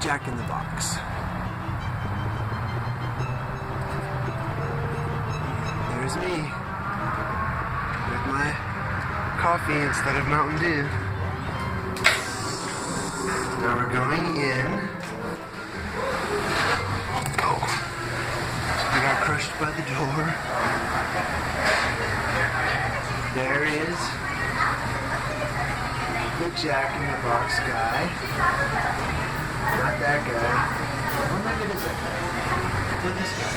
Jack in the Box. There's me with my coffee instead of Mountain Dew. Now we're going in. Oh, I got crushed by the door. There is the Jack in the Box guy. Not that guy. What maybe it is that guy? Look at this guy.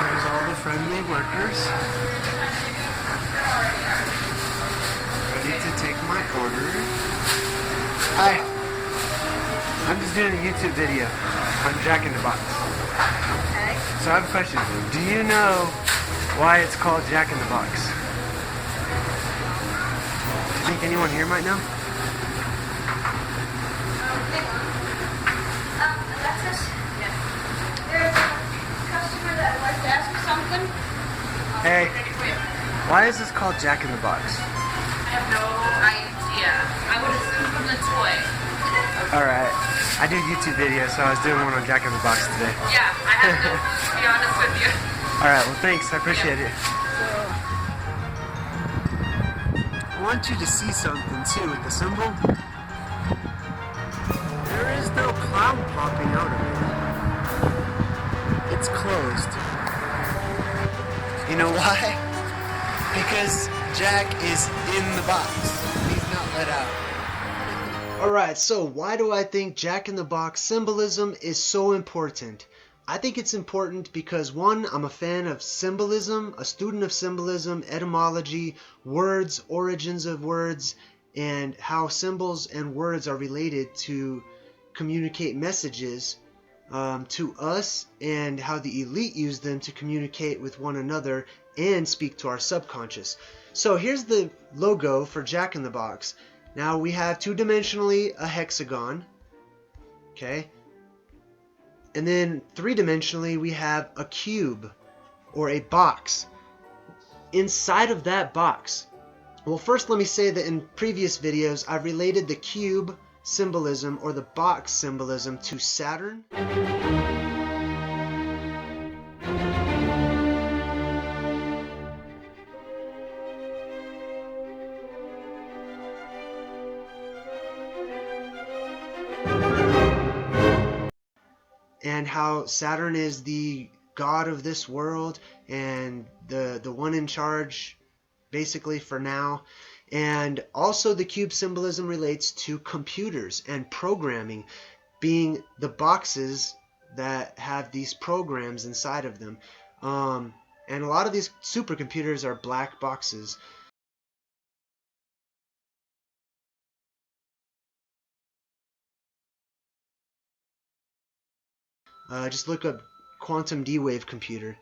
There's all the friendly workers. Ready to take my order. Hi. I'm just doing a YouTube video on Jack in the Box. Okay. So I have a question. Do you know why it's called Jack in the Box? Do you think anyone here might know? That's it. Yeah. There's a customer that would like to ask you something. Hey, why is this called Jack in the Box? I have no idea. I would assume from the toy. Alright, I do YouTube videos, so I was doing one on Jack in the Box today. Yeah, I have no clue, to be honest with you. Alright, well thanks, I appreciate it. I want you to see something too with the symbol. There is no cloud popping out of it. It's closed. You know why? Because Jack is in the box. He's not let out. Alright, so why do I think Jack in the Box symbolism is so important? I think it's important because, one, I'm a fan of symbolism, a student of symbolism, etymology, words, origins of words, and how symbols and words are related to communicate messages to us, and how the elite use them to communicate with one another and speak to our subconscious. So here's the logo for Jack in the Box. Now we have two-dimensionally a hexagon, okay? And then three-dimensionally we have a cube or a box. Inside of that box, well, first let me say that in previous videos I've related the cube symbolism or the box symbolism to Saturn. And how Saturn is the god of this world and the one in charge basically for now. And also the cube symbolism relates to computers and programming, being the boxes that have these programs inside of them. And a lot of these supercomputers are black boxes. Just look up quantum D-wave computer.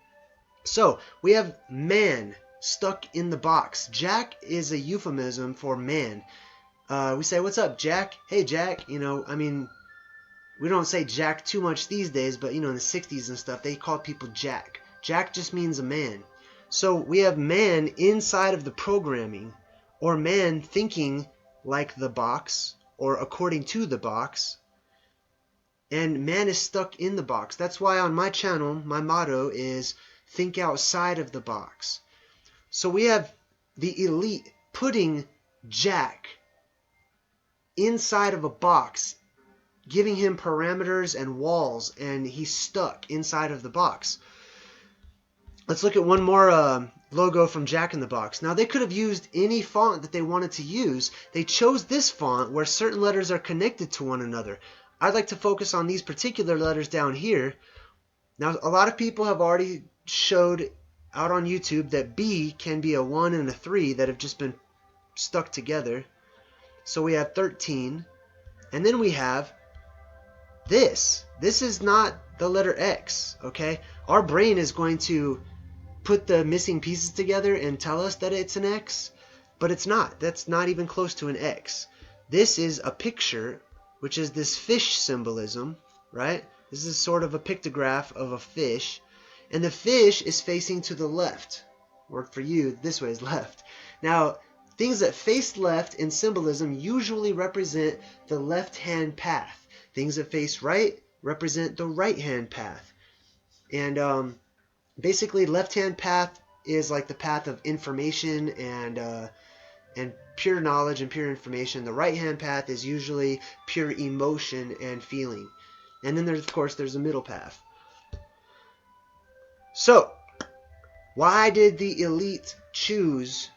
So we have man stuck in the box. Jack is a euphemism for man. We say, "What's up, Jack?" "Hey, Jack." You know, I mean, we don't say Jack too much these days, but you know, in the 60s and stuff, they called people Jack. Jack just means a man. So we have man inside of the programming, or man thinking like the box, or according to the box. And man is stuck in the box. That's why on my channel, my motto is think outside of the box. So we have the elite putting Jack inside of a box, giving him parameters and walls, and he's stuck inside of the box. Let's look at one more logo from Jack in the Box. Now they could have used any font that they wanted to use. They chose this font where certain letters are connected to one another. I'd like to focus on these particular letters down here. Now, a lot of people have already showed out on YouTube that B can be a 1 and a 3 that have just been stuck together. So we have 13. And then we have this. This is not the letter X, okay? Our brain is going to put the missing pieces together and tell us that it's an X, but it's not. That's not even close to an X. This is a picture, which is this fish symbolism, right? This is sort of a pictograph of a fish, and the fish is facing to the left, or for you, this way is left. Now, Things that face left in symbolism usually represent the left-hand path. Things that face right represent the right-hand path. And basically, left-hand path is like the path of information and pure knowledge and pure information. The right-hand path is usually pure emotion and feeling. And then of course, there's a middle path. So, why did the elite choose,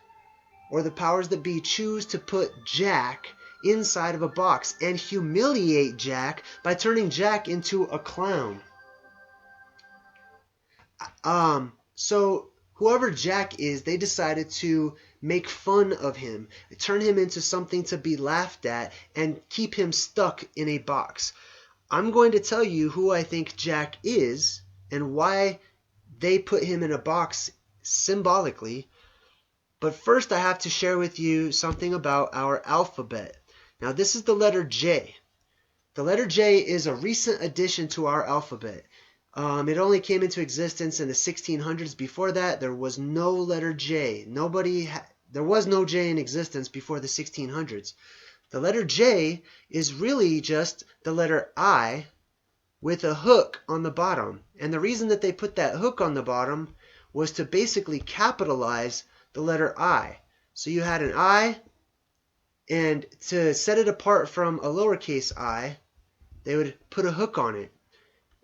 or the powers that be choose to put Jack inside of a box and humiliate Jack by turning Jack into a clown? So whoever Jack is, they decided to make fun of him, turn him into something to be laughed at, and keep him stuck in a box. I'm going to tell you who I think Jack is and why they put him in a box symbolically. But first I have to share with you something about our alphabet. Now this is the letter J. The letter J is a recent addition to our alphabet. It only came into existence in the 1600s. Before that, there was no letter J. There was no J in existence before the 1600s. The letter J is really just the letter I with a hook on the bottom. And the reason that they put that hook on the bottom was to basically capitalize the letter I. So you had an I, and to set it apart from a lowercase I, they would put a hook on it.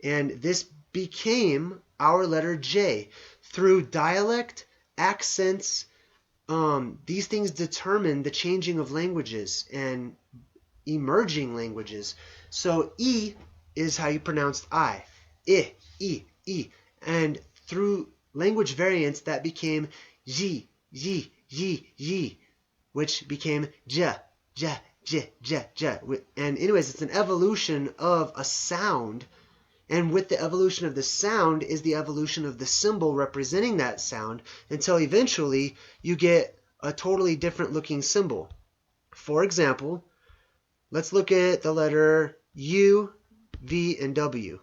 And this became our letter J. Through dialect, accents, these things determine the changing of languages and emerging languages. So E is how you pronounce I. I, E, E. And through language variants, that became Ji, Ji, Ji, Ji, which became Ja, Ja, Ja, Ja, Ja. And anyways, it's an evolution of a sound. And with the evolution of the sound is the evolution of the symbol representing that sound, until eventually you get a totally different looking symbol. For example, let's look at the letter U, V, and W.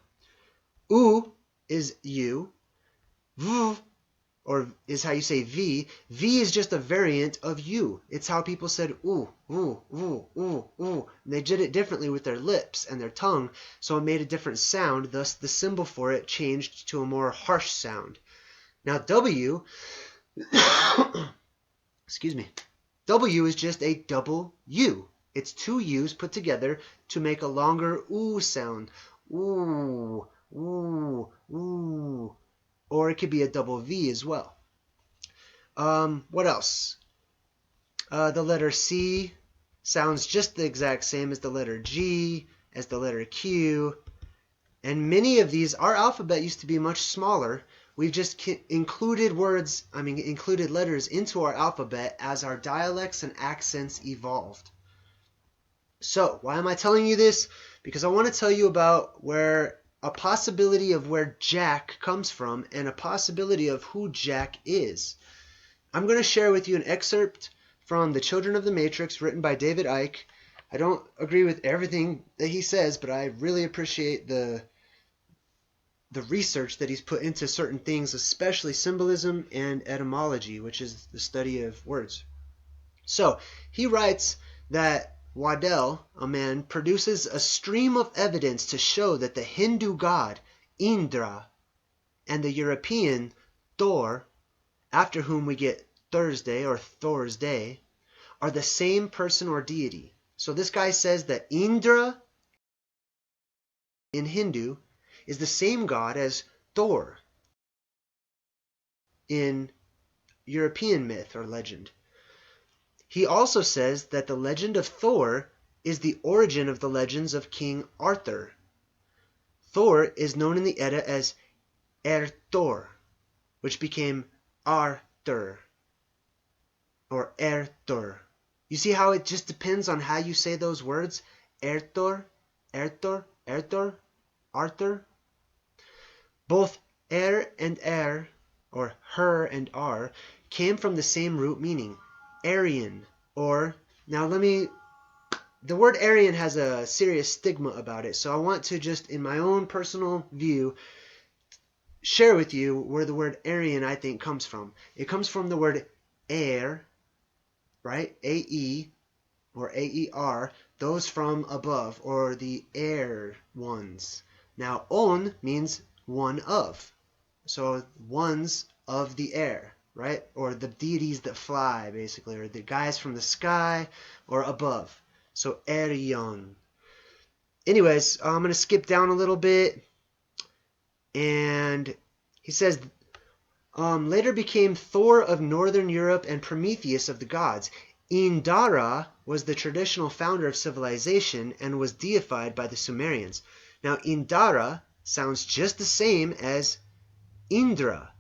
U is U. V, or is how you say V. V is just a variant of U. It's how people said ooh, ooh, ooh, ooh, ooh. And they did it differently with their lips and their tongue, so it made a different sound. Thus, the symbol for it changed to a more harsh sound. Now, W, excuse me, W is just a double U. It's two U's put together to make a longer ooh sound. Ooh, ooh, ooh. Or it could be a double V as well. What else? The letter C sounds just the exact same as the letter G, as the letter Q. And many of these, our alphabet used to be much smaller. We've just included letters into our alphabet as our dialects and accents evolved. So, why am I telling you this? Because I want to tell you about a possibility of where Jack comes from and a possibility of who Jack is. I'm going to share with you an excerpt from The Children of the Matrix, written by David Icke. I don't agree with everything that he says, but I really appreciate the research that he's put into certain things, especially symbolism and etymology, which is the study of words. So, he writes that Waddell, a man, produces a stream of evidence to show that the Hindu god Indra and the European Thor, after whom we get Thursday or Thor's Day, are the same person or deity. So this guy says that Indra in Hindu is the same god as Thor in European myth or legend. He also says that the legend of Thor is the origin of the legends of King Arthur. Thor is known in the Edda as Thor, which became Arthur or Erthor. You see how it just depends on how you say those words? Erthor, Erthor, Erthor, Arthur. Both and or her and are, came from the same root meaning, Aryan, or, the word Aryan has a serious stigma about it, so I want to just, in my own personal view, share with you where the word Aryan, I think, comes from. It comes from the word air, right? A-E or A-E-R, those from above, or the air ones. Now, on means one of. So, ones of the air, right? Or the deities that fly, basically, or the guys from the sky or above. So, Erion. Anyways, I'm going to skip down a little bit. And he says, later became Thor of Northern Europe and Prometheus of the gods. Indara was the traditional founder of civilization and was deified by the Sumerians. Now, Indara sounds just the same as Indra.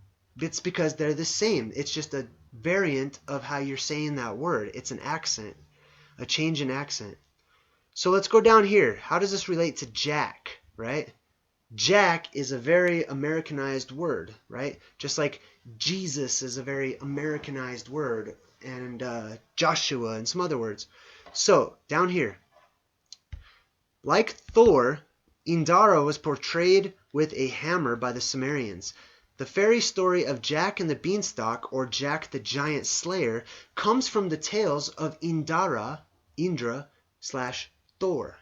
It's because they're the same. It's just a variant of how you're saying that word. It's an accent, a change in accent. So let's go down here. How does this relate to Jack, right? Jack is a very Americanized word, right? Just like Jesus is a very Americanized word, and Joshua and some other words. So, down here. Like Thor, Indara was portrayed with a hammer by the Sumerians. The fairy story of Jack and the Beanstalk, or Jack the Giant Slayer, comes from the tales of Indra / Thor.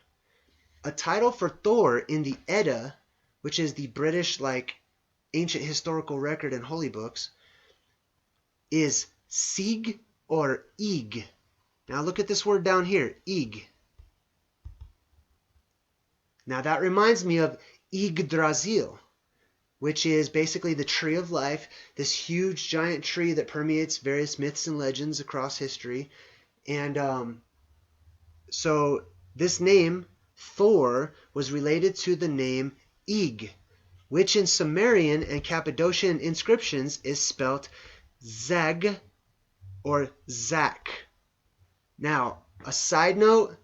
A title for Thor in the Edda, which is the British ancient historical record in holy books, is Sig or Ig. Now look at this word down here, Ig. Now that reminds me of Yggdrasil, which is basically the tree of life, this huge giant tree that permeates various myths and legends across history. And so this name, Thor, was related to the name Ig, which in Sumerian and Cappadocian inscriptions is spelt Zeg or Zak. Now, a side note,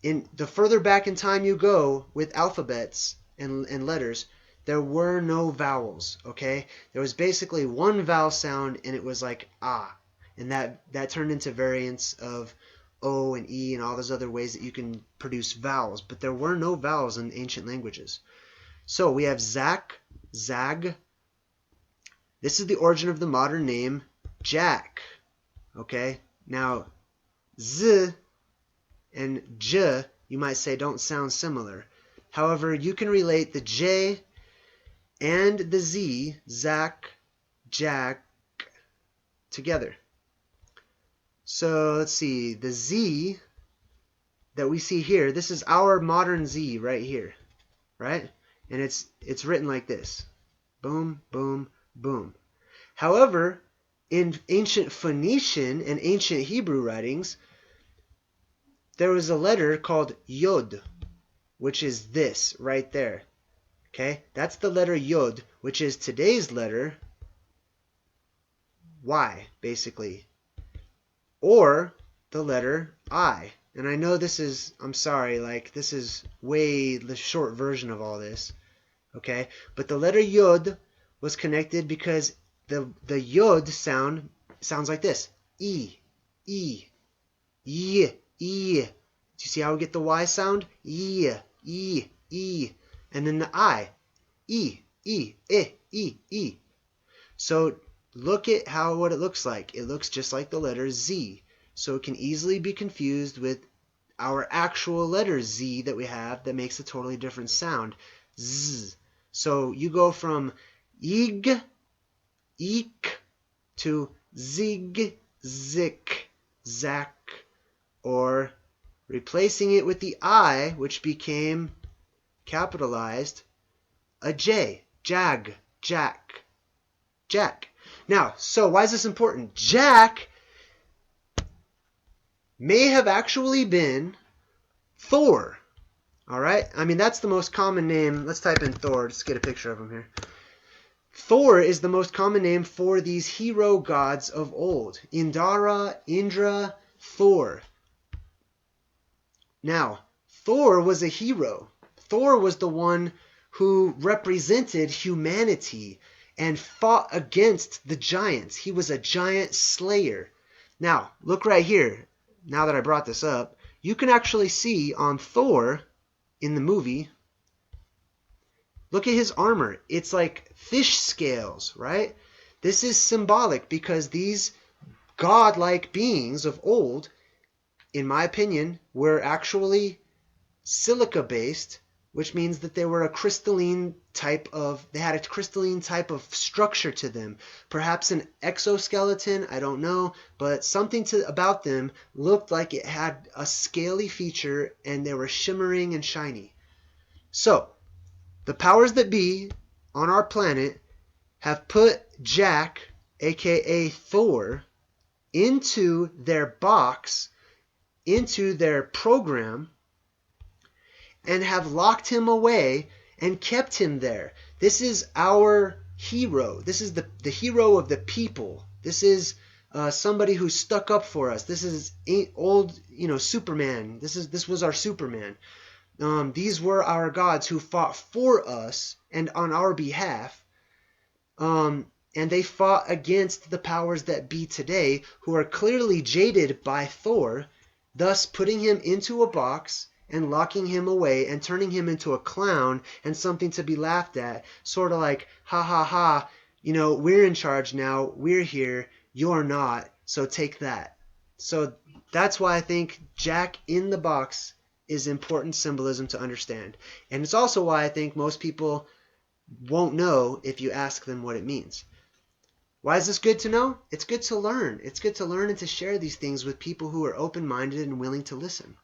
in the further back in time you go with alphabets and letters, there were no vowels, okay? There was basically one vowel sound, and it was like ah, and that turned into variants of O and E and all those other ways that you can produce vowels, but there were no vowels in ancient languages. So we have Zak, Zag. This is the origin of the modern name Jack. Okay? Now, Z and J, you might say, don't sound similar. However, you can relate the J and the Z, Zak, Jack, together. So let's see. The Z that we see here, this is our modern Z right here. Right? And it's written like this. Boom, boom, boom. However, in ancient Phoenician and ancient Hebrew writings, there was a letter called Yod, which is this right there. Okay? That's the letter Yod, which is today's letter Y, basically. Or the letter I. And I know this is, I'm sorry, this is way the short version of all this. Okay? But the letter Yod was connected because the Yod sounds like this. E, E, Y, E. Do you see how we get the Y sound? E, E, E. And then the I. E, E, E. So look at what it looks like. It looks just like the letter Z. So it can easily be confused with our actual letter Z that we have that makes a totally different sound. Z. So you go from Ig, Eek, to Zig, Zik, Zak, or replacing it with the I, which became capitalized, a J, Jag, Jack, Jack. Now, so why is this important? Jack may have actually been Thor. All right? I mean, that's the most common name. Let's type in Thor. Just get a picture of him here. Thor is the most common name for these hero gods of old. Indra, Thor. Now, Thor was a hero. Thor was the one who represented humanity and fought against the giants. He was a giant slayer. Now, look right here. Now that I brought this up, you can actually see on Thor in the movie, look at his armor. It's like fish scales, right? This is symbolic because these godlike beings of old, in my opinion, were actually silica-based, which means that they were they had a crystalline type of structure to them. Perhaps an exoskeleton, I don't know, but something about them looked like it had a scaly feature and they were shimmering and shiny. So, the powers that be on our planet have put Jack, aka Thor, into their box, into their program, and have locked him away and kept him there. This is our hero. This is the hero of the people. This is somebody who stuck up for us. This is old, Superman. This was our Superman. These were our gods who fought for us and on our behalf. And they fought against the powers that be today, who are clearly jaded by Thor, thus putting him into a box and locking him away and turning him into a clown and something to be laughed at. Sort of like, ha ha ha, we're in charge now, we're here, you're not, so take that. So that's why I think Jack in the box is important symbolism to understand. And it's also why I think most people won't know if you ask them what it means. Why is this good to know? It's good to learn. It's good to learn and to share these things with people who are open-minded and willing to listen.